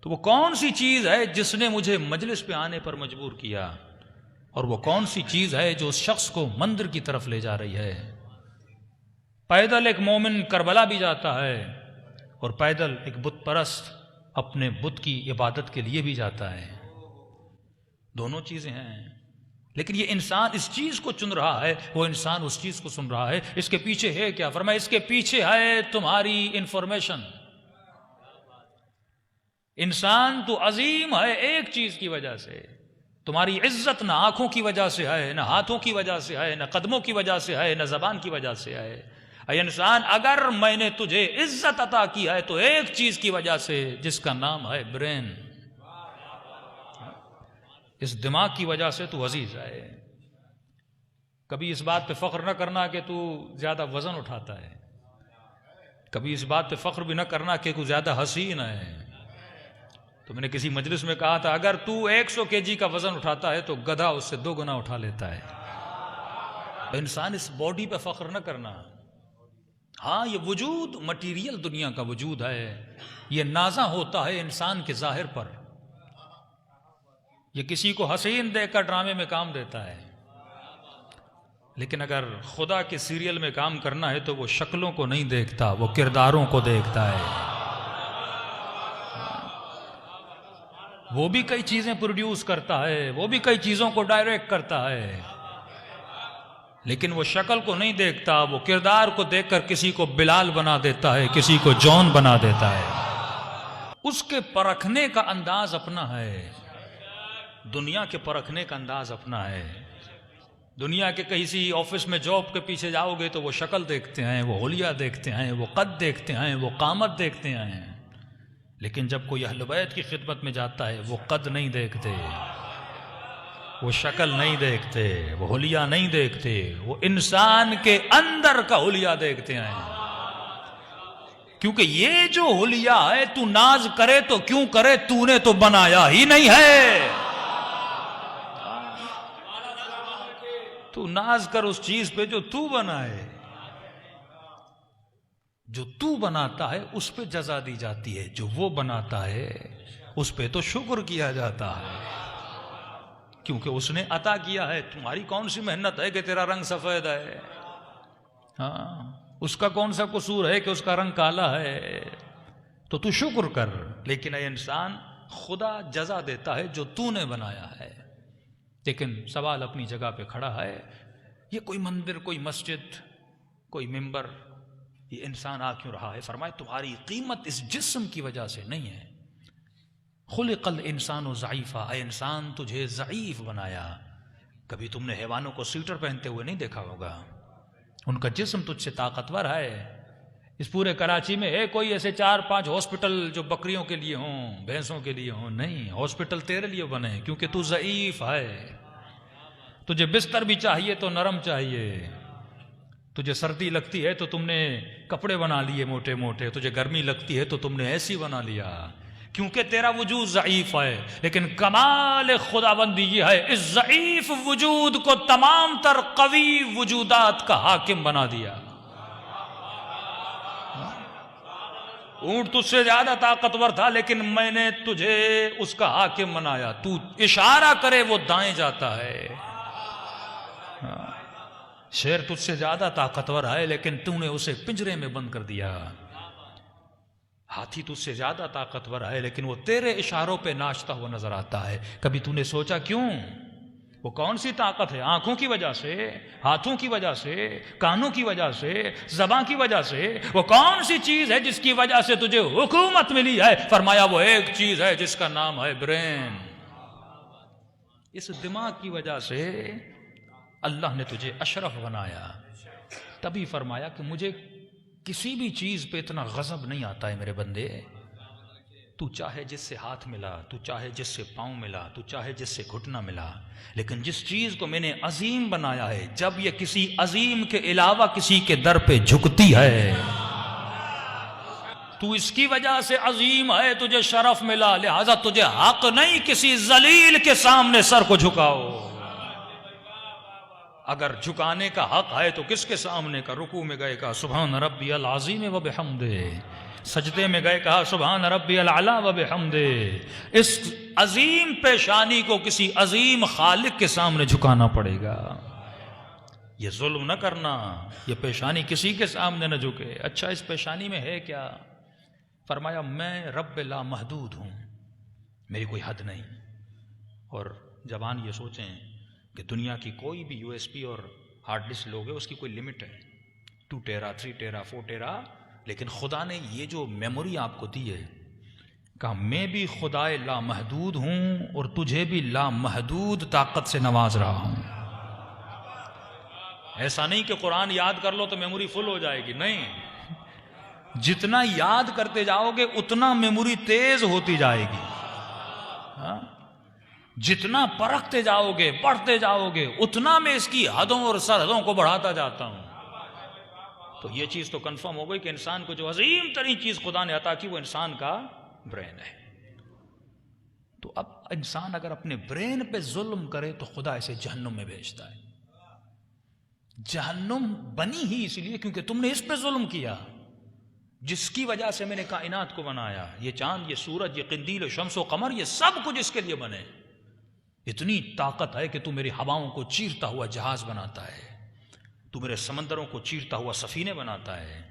تو وہ کون سی چیز ہے جس نے مجھے مجلس پہ آنے پر مجبور کیا، اور وہ کون سی چیز ہے جو اس شخص کو مندر کی طرف لے جا رہی ہے؟ پیدل ایک مومن کربلا بھی جاتا ہے، اور پیدل ایک بت پرست اپنے بت کی عبادت کے لیے بھی جاتا ہے۔ دونوں چیزیں ہیں، لیکن یہ انسان اس چیز کو چن رہا ہے، وہ انسان اس چیز کو سن رہا ہے۔ اس کے پیچھے ہے کیا؟ فرمایا اس کے پیچھے ہے تمہاری انفارمیشن۔ انسان تو عظیم ہے ایک چیز کی وجہ سے، تمہاری عزت نہ آنکھوں کی وجہ سے ہے، نہ ہاتھوں کی وجہ سے ہے، نہ قدموں کی وجہ سے ہے، نہ زبان کی وجہ سے ہے۔ اے انسان، اگر میں نے تجھے عزت عطا کی ہے تو ایک چیز کی وجہ سے، جس کا نام ہے برین۔ اس دماغ کی وجہ سے تو عزیز ہے۔ کبھی اس بات پہ فخر نہ کرنا کہ تو زیادہ وزن اٹھاتا ہے، کبھی اس بات پہ فخر بھی نہ کرنا کہ تو زیادہ حسین ہے۔ تو میں نے کسی مجلس میں کہا تھا، اگر تو 100 kg کا وزن اٹھاتا ہے تو گدھا اس سے 2 گنا اٹھا لیتا ہے۔ انسان اس باڈی پہ فخر نہ کرنا۔ ہاں، یہ وجود مٹیریل دنیا کا وجود ہے، یہ نازا ہوتا ہے انسان کے ظاہر پر، یہ کسی کو حسین دیکھ کر ڈرامے میں کام دیتا ہے، لیکن اگر خدا کے سیریل میں کام کرنا ہے تو وہ شکلوں کو نہیں دیکھتا، وہ کرداروں کو دیکھتا ہے۔ وہ بھی کئی چیزیں پروڈیوس کرتا ہے، وہ بھی کئی چیزوں کو ڈائریکٹ کرتا ہے، لیکن وہ شکل کو نہیں دیکھتا، وہ کردار کو دیکھ کر کسی کو بلال بنا دیتا ہے، کسی کو جون بنا دیتا ہے۔ اس کے پرکھنے کا انداز اپنا ہے، دنیا کے پرکھنے کا انداز اپنا ہے۔ دنیا کے کسی آفس میں جاب کے پیچھے جاؤ گے تو وہ شکل دیکھتے ہیں، وہ حلیہ دیکھتے ہیں، وہ قد دیکھتے ہیں، وہ قامت دیکھتے ہیں، لیکن جب کوئی اہل بیت کی خدمت میں جاتا ہے وہ قد نہیں دیکھتے، وہ شکل نہیں دیکھتے، وہ حلیہ نہیں دیکھتے، وہ انسان کے اندر کا حلیہ دیکھتے ہیں۔ کیونکہ یہ جو حلیہ ہے، تو ناز کرے تو کیوں کرے، تو نے تو بنایا ہی نہیں ہے۔ تو ناز کر اس چیز پہ جو تو بنائے، جو تو بناتا ہے اس پہ جزا دی جاتی ہے، جو وہ بناتا ہے اس پہ تو شکر کیا جاتا ہے، کیونکہ اس نے عطا کیا ہے۔ تمہاری کون سی محنت ہے کہ تیرا رنگ سفید ہے؟ ہاں، اس کا کون سا قصور ہے کہ اس کا رنگ کالا ہے؟ تو شکر کر۔ لیکن اے انسان، خدا جزا دیتا ہے جو تو نے بنایا ہے۔ لیکن سوال اپنی جگہ پہ کھڑا ہے، یہ کوئی مندر، کوئی مسجد، کوئی ممبر، یہ انسان آ کیوں رہا ہے؟ فرمائے تمہاری قیمت اس جسم کی وجہ سے نہیں ہے۔ خلق الانسان ضعیفا، اے انسان تجھے ضعیف بنایا۔ کبھی تم نے حیوانوں کو سویٹر پہنتے ہوئے نہیں دیکھا ہوگا، ان کا جسم تجھ سے طاقتور ہے۔ اس پورے کراچی میں ہے کوئی ایسے 4-5 ہاسپٹل جو بکریوں کے لیے ہوں، بھینسوں کے لیے ہوں؟ نہیں، ہاسپٹل تیرے لیے بنے کیونکہ تو ضعیف ہے۔ تجھے بستر بھی چاہیے تو نرم چاہیے، تجھے سردی لگتی ہے تو تم نے کپڑے بنا لیے موٹے موٹے، تجھے گرمی لگتی ہے تو تم نے ایسی بنا لیا، کیونکہ تیرا وجود ضعیف ہے۔ لیکن کمال خداوندی یہ ہے، اس ضعیف وجود کو تمام تر قوی وجودات کا حاکم بنا دیا۔ اونٹ تجھ سے زیادہ طاقتور تھا، لیکن میں نے تجھے اس کا حاکم بنایا۔ تو اشارہ کرے وہ دائیں جاتا ہے۔ شیر تجھ سے زیادہ طاقتور ہے، لیکن تو نے اسے پنجرے میں بند کر دیا۔ ہاتھی تجھ سے زیادہ طاقتور ہے، لیکن وہ تیرے اشاروں پہ ناچتا ہوا نظر آتا ہے۔ کبھی تو نے سوچا کیوں؟ وہ کون سی طاقت ہے؟ آنکھوں کی وجہ سے، ہاتھوں کی وجہ سے، کانوں کی وجہ سے، زبان کی وجہ سے؟ وہ کون سی چیز ہے جس کی وجہ سے تجھے حکومت ملی ہے؟ فرمایا وہ ایک چیز ہے جس کا نام ہے برین۔ اس دماغ کی وجہ سے اللہ نے تجھے اشرف بنایا۔ تبھی فرمایا کہ مجھے کسی بھی چیز پہ اتنا غضب نہیں آتا ہے میرے بندے، تو چاہے جس سے ہاتھ ملا، تو چاہے جس سے پاؤں ملا، تو چاہے جس سے گھٹنا ملا، لیکن جس چیز کو میں نے عظیم بنایا ہے، جب یہ کسی عظیم کے علاوہ کسی کے در پہ جھکتی ہے تو اس کی وجہ سے عظیم ہے، تجھے شرف ملا، لہذا تجھے حق نہیں کسی ذلیل کے سامنے سر کو جھکاؤ۔ اگر جھکانے کا حق ہے تو کس کے سامنے کا؟ رکوع میں گئے کہا سبحان ربی العظیم و بحمدہ، سجدے میں گئے کہا سبحان ربی الاعلی و بحمدہ۔ اس عظیم پیشانی کو کسی عظیم خالق کے سامنے جھکانا پڑے گا، یہ ظلم نہ کرنا، یہ پیشانی کسی کے سامنے نہ جھکے۔ اچھا اس پیشانی میں ہے کیا؟ فرمایا میں رب لا محدود ہوں، میری کوئی حد نہیں۔ اور جوان یہ سوچیں کہ دنیا کی کوئی بھی یو ایس پی اور ہارڈ ڈسک لوگے اس کی کوئی لمٹ ہے، 2 ٹیرا 3 ٹیرا 4 ٹیرا، لیکن خدا نے یہ جو میموری آپ کو دی ہے، کہا میں بھی خدائے لا محدود ہوں اور تجھے بھی لا محدود طاقت سے نواز رہا ہوں۔ ایسا نہیں کہ قرآن یاد کر لو تو میموری فل ہو جائے گی، نہیں، جتنا یاد کرتے جاؤ گے اتنا میموری تیز ہوتی جائے گی، ہاں؟ جتنا پرکھتے جاؤ گے پڑھتے جاؤ گے اتنا میں اس کی حدوں اور سرحدوں کو بڑھاتا جاتا ہوں۔ تو یہ چیز تو کنفرم ہو گئی کہ انسان کو جو عظیم ترین چیز خدا نے عطا کی وہ انسان کا برین ہے۔ تو اب انسان اگر اپنے برین پہ ظلم کرے تو خدا اسے جہنم میں بھیجتا ہے۔ جہنم بنی ہی اس لیے کیونکہ تم نے اس پہ ظلم کیا، جس کی وجہ سے میں نے کائنات کو بنایا، یہ چاند، یہ سورج، یہ قندیل، شمس و قمر، یہ سب کچھ اس کے لیے بنے۔ اتنی طاقت ہے کہ تو میری ہواؤں کو چیرتا ہوا جہاز بناتا ہے، تو میرے سمندروں کو چیرتا ہوا سفینے بناتا ہے۔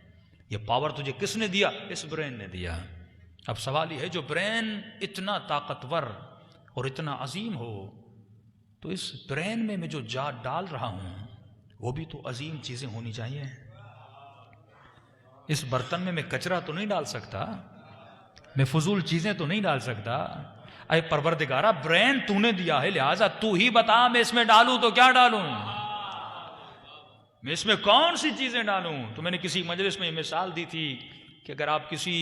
یہ پاور تجھے کس نے دیا؟ اس برین نے دیا۔ اب سوال یہ ہے جو برین اتنا طاقتور اور اتنا عظیم ہو تو اس برین میں جو جات ڈال رہا ہوں وہ بھی تو عظیم چیزیں ہونی چاہیے۔ اس برتن میں کچرا تو نہیں ڈال سکتا، میں فضول چیزیں تو نہیں ڈال سکتا۔ اے پروردگارہ برین تو نے دیا ہے، لہٰذا تو ہی بتا میں اس میں ڈالوں تو کیا ڈالوں، میں اس میں کون سی چیزیں ڈالوں۔ تو میں نے کسی مجلس میں یہ مثال دی تھی کہ اگر آپ کسی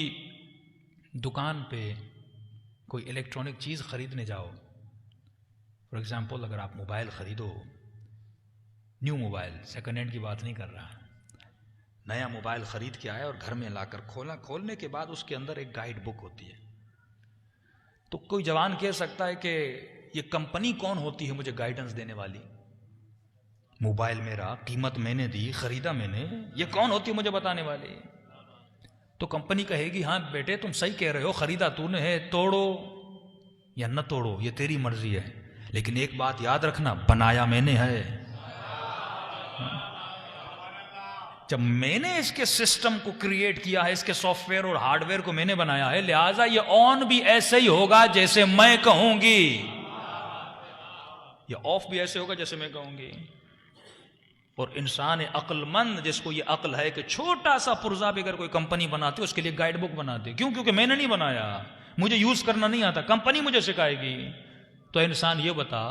دکان پہ کوئی الیکٹرانک چیز خریدنے جاؤ، فار ایگزامپل اگر آپ موبائل خریدو، نیو موبائل، سیکنڈ ہینڈ کی بات نہیں کر رہا، نیا موبائل خرید کے آیا اور گھر میں لا کر کھولا، کھولنے کے بعد اس کے اندر ایک گائیڈ بک ہوتی ہے۔ تو کوئی جوان کہہ سکتا ہے کہ یہ کمپنی کون ہوتی ہے مجھے گائیڈنس دینے والی؟ موبائل میرا، قیمت میں نے دی، خریدا میں نے، یہ کون ہوتی ہے مجھے بتانے والی؟ تو کمپنی کہے گی ہاں بیٹے تم صحیح کہہ رہے ہو، خریدا تو نے ہے، توڑو یا نہ توڑو یہ تیری مرضی ہے، لیکن ایک بات یاد رکھنا بنایا میں نے ہے۔ جب میں نے اس کے سسٹم کو کریٹ کیا ہے، اس کے سافٹ ویئر اور ہارڈ ویئر کو میں نے بنایا ہے، لہٰذا یہ آن بھی ایسے ہی ہوگا جیسے میں کہوں گی، یہ آف بھی ایسے ہوگا جیسے میں کہوں گی۔ اور انسان عقل مند جس کو یہ عقل ہے کہ چھوٹا سا پرزہ بھی اگر کوئی کمپنی بناتی ہے اس کے لیے گائیڈ بک بناتی ہے، کیوں؟ کیونکہ میں نے نہیں بنایا، مجھے یوز کرنا نہیں آتا، کمپنی مجھے سکھائے گی۔ تو انسان یہ بتا،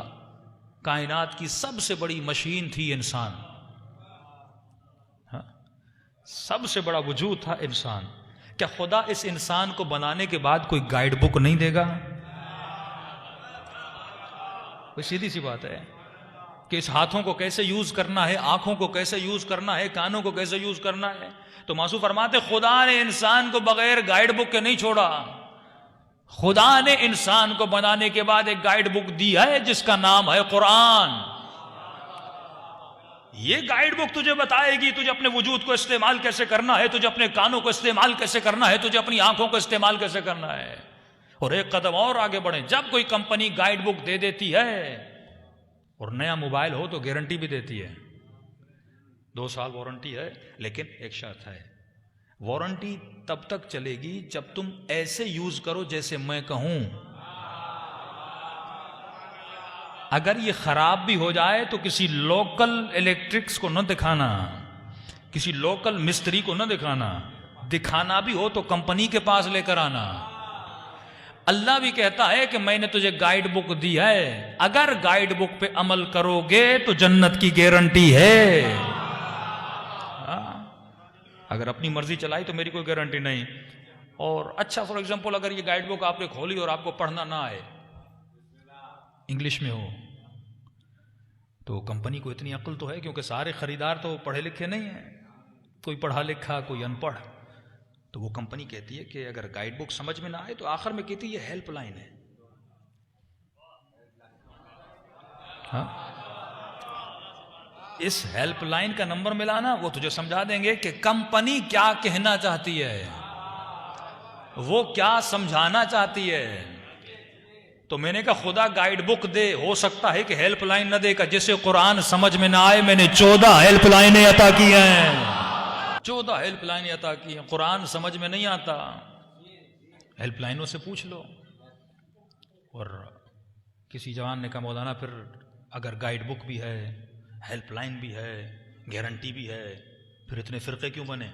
کائنات کی سب سے بڑی مشین تھی انسان، سب سے بڑا وجود تھا انسان، کیا خدا اس انسان کو بنانے کے بعد کوئی گائیڈ بک نہیں دے گا؟ کوئی سیدھی سی بات ہے کہ اس ہاتھوں کو کیسے یوز کرنا ہے، آنکھوں کو کیسے یوز کرنا ہے، کانوں کو کیسے یوز کرنا ہے۔ تو معصوم فرماتے خدا نے انسان کو بغیر گائیڈ بک کے نہیں چھوڑا، خدا نے انسان کو بنانے کے بعد ایک گائیڈ بک دی ہے جس کا نام ہے قرآن۔ یہ گائیڈ بک تجھے بتائے گی تجھے اپنے وجود کو استعمال کیسے کرنا ہے، تجھے اپنے کانوں کو استعمال کیسے کرنا ہے، تجھے اپنی آنکھوں کو استعمال کیسے کرنا ہے۔ اور ایک قدم اور آگے بڑھیں، جب کوئی کمپنی گائیڈ بک دے دیتی ہے اور نیا موبائل ہو تو گارنٹی بھی دیتی ہے، 2 سال وارنٹی ہے، لیکن ایک شرط ہے، وارنٹی تب تک چلے گی جب تم ایسے یوز کرو جیسے میں کہوں۔ اگر یہ خراب بھی ہو جائے تو کسی لوکل الیکٹرکس کو نہ دکھانا، کسی لوکل مستری کو نہ دکھانا، دکھانا بھی ہو تو کمپنی کے پاس لے کر آنا۔ اللہ بھی کہتا ہے کہ میں نے تجھے گائیڈ بک دی ہے، اگر گائیڈ بک پہ عمل کرو گے تو جنت کی گارنٹی ہے۔ اگر اپنی مرضی چلائی تو میری کوئی گارنٹی نہیں۔ اور اچھا فار ایگزامپل اگر یہ گائیڈ بک آپ نے کھولی اور آپ کو پڑھنا نہ آئے، انگلش میں ہو، تو کمپنی کو اتنی عقل تو ہے، کیونکہ سارے خریدار تو پڑھے لکھے نہیں ہیں، کوئی پڑھا لکھا کوئی ان پڑھ، تو وہ کمپنی کہتی ہے کہ اگر گائیڈ بک سمجھ میں نہ آئے تو آخر میں کہتی ہے یہ ہیلپ لائن ہے۔ ہاں اس ہیلپ لائن کا نمبر ملانا، وہ تجھے سمجھا دیں گے کہ کمپنی کیا کہنا چاہتی ہے، وہ کیا سمجھانا چاہتی ہے۔ تو میں نے کہا خدا گائیڈ بک دے، ہو سکتا ہے کہ ہیلپ لائن نہ دے گا، جسے قرآن سمجھ میں نہ آئے میں نے 14 ہیلپ لائنیں عطا کی ہیں، 14 ہیلپ لائنیں عطا کی ہیں۔ قرآن سمجھ میں نہیں آتا، ہیلپ لائنوں سے پوچھ لو۔ اور کسی جوان نے کہا مولانا پھر اگر گائیڈ بک بھی ہے، ہیلپ لائن بھی ہے، گارنٹی بھی ہے، پھر اتنے فرقے کیوں بنے؟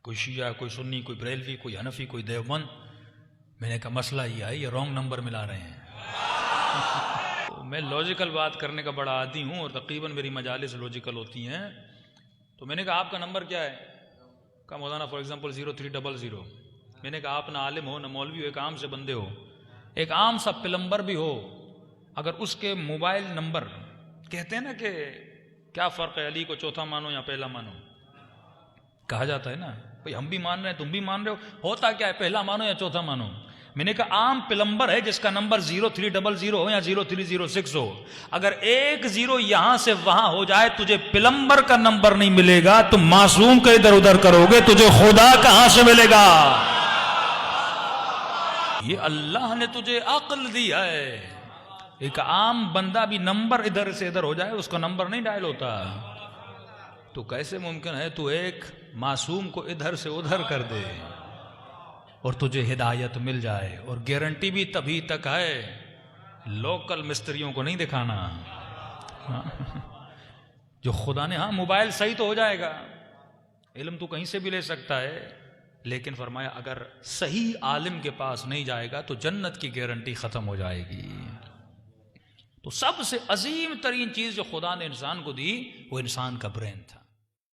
کوئی شیعہ، کوئی سنی، کوئی بریلوی، کوئی حنفی، کوئی دیوبند۔ میں نے کہا مسئلہ یہ ہے، یہ رانگ نمبر ملا رہے ہیں۔ میں لاجیکل بات کرنے کا بڑا عادی ہوں اور تقریباً میری مجالس لاجیکل ہوتی ہیں۔ تو میں نے کہا آپ کا نمبر کیا ہے؟ کہا مولانا فار ایگزامپل 0300۔ میں نے کہا آپ نہ عالم ہو نہ مولوی ہو، ایک عام سے بندے ہو، ایک عام سا پلمبر بھی ہو، اگر اس کے موبائل نمبر، کہتے ہیں نا کہ کیا فرق ہے علی کو چوتھا مانو یا پہلا مانو، کہا جاتا ہے نا بھئی ہم بھی مان رہے ہیں تم بھی مان رہے ہو، ہوتا کیا ہے پہلا مانو یا چوتھا مانو؟ میں نے کہا عام پلمبر ہے جس کا نمبر 0300 ہو یا 0306 ہو، اگر ایک زیرو یہاں سے وہاں ہو جائے تجھے پلمبر کا نمبر نہیں ملے گا، تم معصوم کا ادھر ادھر کرو گے، تجھے خدا کہاں سے ملے گا؟ یہ اللہ نے تجھے عقل دی ہے۔ ایک عام بندہ بھی نمبر ادھر سے ادھر ہو جائے اس کا نمبر نہیں ڈائل ہوتا، تو کیسے ممکن ہے تو ایک معصوم کو ادھر سے ادھر کر دے اور تجھے ہدایت مل جائے؟ اور گارنٹی بھی تبھی تک ہے، لوکل مستریوں کو نہیں دکھانا، جو خدا نے، ہاں موبائل صحیح تو ہو جائے گا، علم تو کہیں سے بھی لے سکتا ہے، لیکن فرمایا اگر صحیح عالم کے پاس نہیں جائے گا تو جنت کی گارنٹی ختم ہو جائے گی۔ تو سب سے عظیم ترین چیز جو خدا نے انسان کو دی وہ انسان کا برین تھا۔